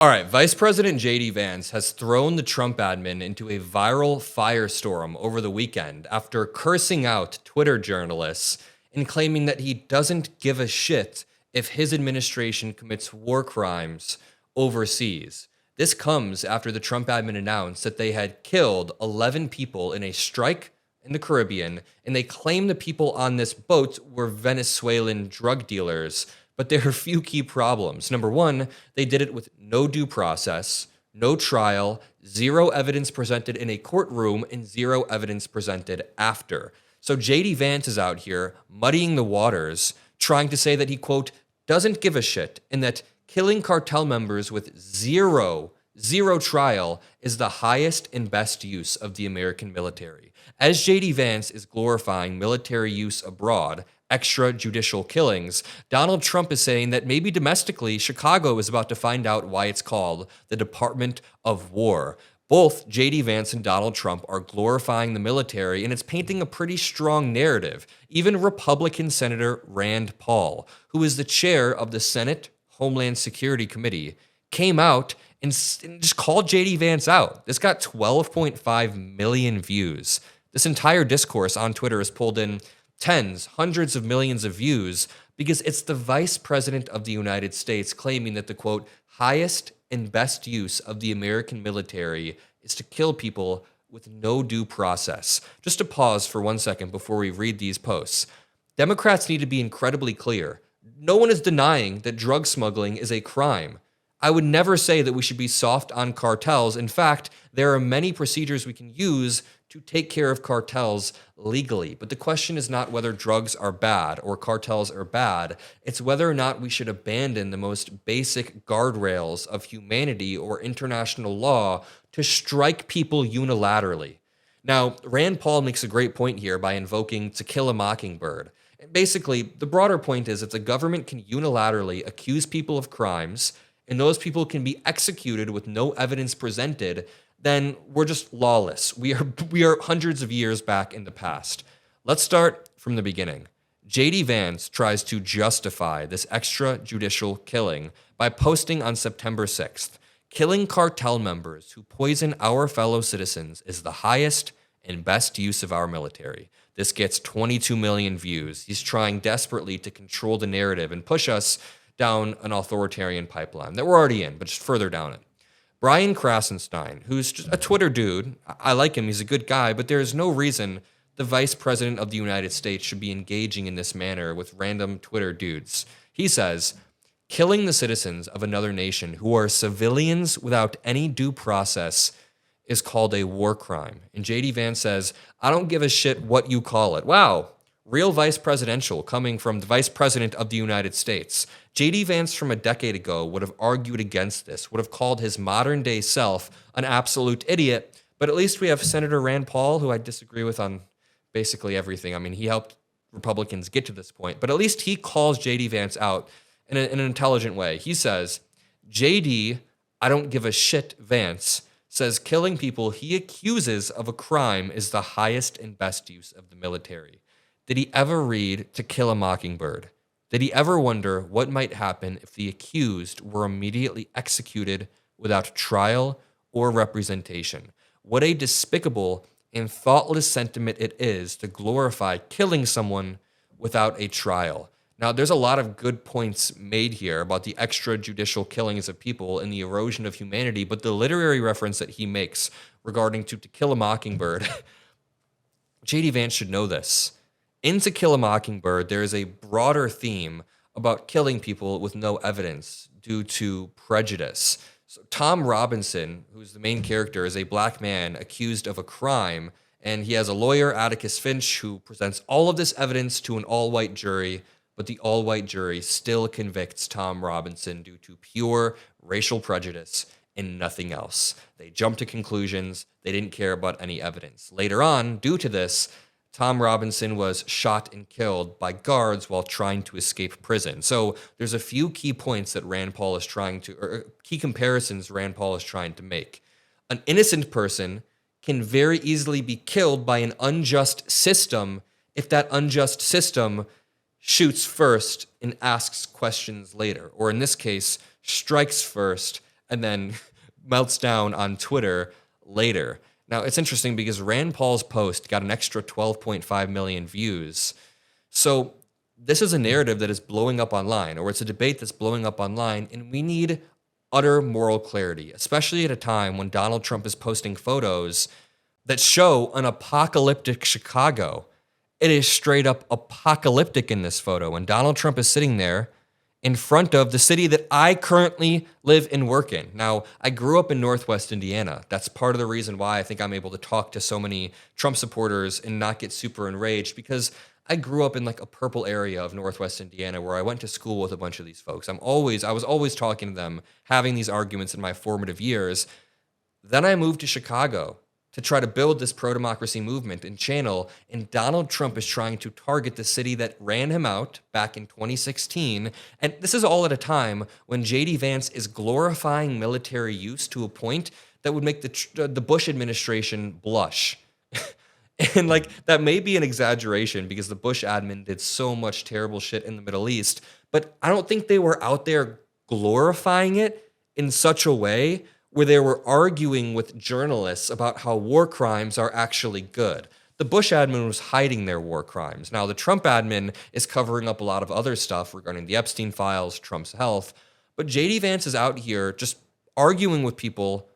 All right, Vice President JD Vance has thrown the Trump admin into a viral firestorm over the weekend after cursing out Twitter journalists and claiming that he doesn't give a shit if his administration commits war crimes overseas. This comes after the Trump admin announced that they had killed 11 people in a strike in the Caribbean, and they claim the people on this boat were Venezuelan drug dealers. But there are a few key problems. Number one, they did it with no due process, no trial, zero evidence presented in a courtroom, and zero evidence presented after. So JD Vance is out here muddying the waters, trying to say that he, quote, doesn't give a shit, and that killing cartel members with zero trial is the highest and best use of the American military. As JD Vance is glorifying military use abroad, extrajudicial killings, Donald Trump is saying that maybe domestically, Chicago is about to find out why it's called the Department of War. Both JD Vance and Donald Trump are glorifying the military, and it's painting a pretty strong narrative. Even Republican Senator Rand Paul, who is the chair of the Senate Homeland Security Committee, came out and just called JD Vance out. This got 12.5 million views. This entire discourse on Twitter has pulled in tens, hundreds of millions of views because it's the Vice President of the United States claiming that the, quote, highest and best use of the American military is to kill people with no due process. Just to pause for 1 second before we read these posts. Democrats need to be incredibly clear. No one is denying that drug smuggling is a crime. I would never say that we should be soft on cartels. In fact, there are many procedures we can use to take care of cartels legally. But the question is not whether drugs are bad or cartels are bad. It's whether or not we should abandon the most basic guardrails of humanity or international law to strike people unilaterally. Now, Rand Paul makes a great point here by invoking To Kill a Mockingbird. Basically, the broader point is if the government can unilaterally accuse people of crimes and those people can be executed with no evidence presented, then we're just lawless. We are hundreds of years back in the past. Let's start from the beginning. JD Vance tries to justify this extrajudicial killing by posting on September 6th, killing cartel members who poison our fellow citizens is the highest and best use of our military. This gets 22 million views. He's trying desperately to control the narrative and push us down an authoritarian pipeline that we're already in, but just further down it. Brian Krasenstein, who's just a Twitter dude, I like him, he's a good guy, but there is no reason the Vice President of the United States should be engaging in this manner with random Twitter dudes. He says, killing the citizens of another nation who are civilians without any due process is called a war crime. And JD Vance says, I don't give a shit what you call it. Wow. Real vice presidential coming from the Vice President of the United States. JD Vance from a decade ago would have argued against this, would have called his modern day self an absolute idiot, but at least we have Senator Rand Paul, who I disagree with on basically everything. I mean, he helped Republicans get to this point, but at least he calls JD Vance out in an intelligent way. He says, JD, I don't give a shit, Vance, says killing people he accuses of a crime is the highest and best use of the military. Did he ever read To Kill a Mockingbird? Did he ever wonder what might happen if the accused were immediately executed without trial or representation? What a despicable and thoughtless sentiment it is to glorify killing someone without a trial. Now, there's a lot of good points made here about the extrajudicial killings of people and the erosion of humanity, but the literary reference that he makes regarding To Kill a Mockingbird, JD Vance should know this. In To Kill a Mockingbird, there is a broader theme about killing people with no evidence due to prejudice. So Tom Robinson, who's the main character, is a black man accused of a crime, and he has a lawyer, Atticus Finch, who presents all of this evidence to an all-white jury, but the all-white jury still convicts Tom Robinson due to pure racial prejudice and nothing else. They jumped to conclusions. They didn't care about any evidence. Later on, due to this, Tom Robinson was shot and killed by guards while trying to escape prison. So there's a few key points that Rand Paul is trying to, or key comparisons Rand Paul is trying to make. An innocent person can very easily be killed by an unjust system if that unjust system shoots first and asks questions later, or in this case, strikes first and then melts down on Twitter later. Now, it's interesting because Rand Paul's post got an extra 12.5 million views. So this is a narrative that is blowing up online, or it's a debate that's blowing up online, and we need utter moral clarity, especially at a time when Donald Trump is posting photos that show an apocalyptic Chicago. It is straight up apocalyptic in this photo, and Donald Trump is sitting there in front of the city that I currently live and work in. Now, I grew up in Northwest Indiana. That's part of the reason why I think I'm able to talk to so many Trump supporters and not get super enraged, because I grew up in like a purple area of Northwest Indiana where I went to school with a bunch of these folks. I was always talking to them, having these arguments in my formative years. Then I moved to Chicago to try to build this pro-democracy movement and channel, and Donald Trump is trying to target the city that ran him out back in 2016. And this is all at a time when JD Vance is glorifying military use to a point that would make the Bush administration blush. And like, that may be an exaggeration because the Bush admin did so much terrible shit in the Middle East, but I don't think they were out there glorifying it in such a way where they were arguing with journalists about how war crimes are actually good. The Bush admin was hiding their war crimes. Now, the Trump admin is covering up a lot of other stuff regarding the Epstein files, Trump's health, but JD Vance is out here just arguing with people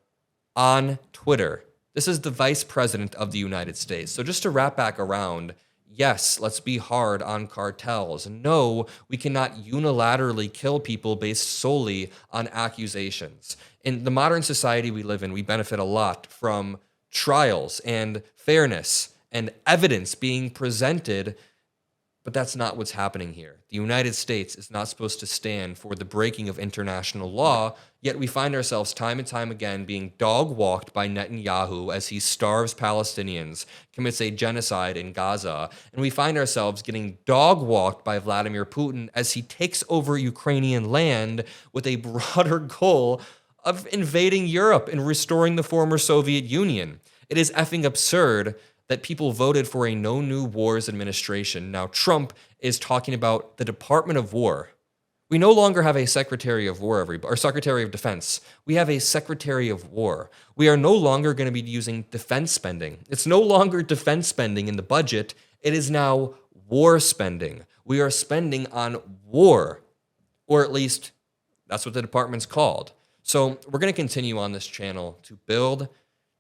on Twitter. This is the vice president of the United States. So just to wrap back around, yes, let's be hard on cartels. No, we cannot unilaterally kill people based solely on accusations. In the modern society we live in, we benefit a lot from trials and fairness and evidence being presented, but that's not what's happening here. The United States is not supposed to stand for the breaking of international law, yet we find ourselves time and time again being dog-walked by Netanyahu as he starves Palestinians, commits a genocide in Gaza, and we find ourselves getting dog-walked by Vladimir Putin as he takes over Ukrainian land with a broader goal of invading Europe and restoring the former Soviet Union. It is effing absurd that people voted for a no new wars administration. Now Trump is talking about the Department of War. We no longer have a Secretary of War, or Secretary of Defense. We have a Secretary of War. We are no longer going to be using defense spending. It's no longer defense spending in the budget. It is now war spending. We are spending on war, or at least that's what the department's called. So we're going to continue on this channel to build,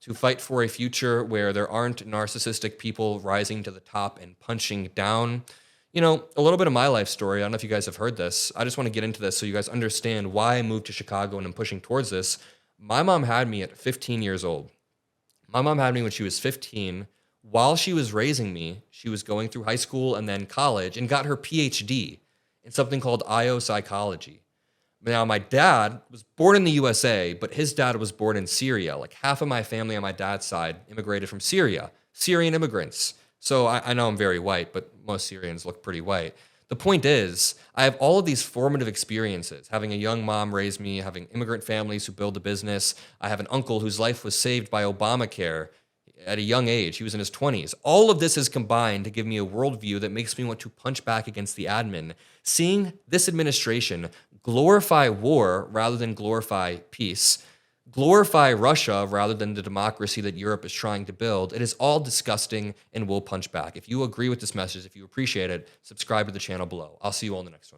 to fight for a future where there aren't narcissistic people rising to the top and punching down. You know, a little bit of my life story. I don't know if you guys have heard this. I just want to get into this so you guys understand why I moved to Chicago and I'm pushing towards this. My mom had me at 15 years old. My mom had me when she was 15. While she was raising me, she was going through high school and then college and got her PhD in something called IO psychology. Now, my dad was born in the USA, but his dad was born in Syria. Like half of my family on my dad's side immigrated from Syria, Syrian immigrants. So I know I'm very white, but most Syrians look pretty white. The point is, I have all of these formative experiences, having a young mom raise me, having immigrant families who build a business. I have an uncle whose life was saved by Obamacare at a young age. He was in his 20s. All of this is combined to give me a worldview that makes me want to punch back against the admin. Seeing this administration glorify war rather than glorify peace, glorify Russia rather than the democracy that Europe is trying to build, it is all disgusting and we'll punch back. If you agree with this message, if you appreciate it, subscribe to the channel below. I'll see you all in the next one.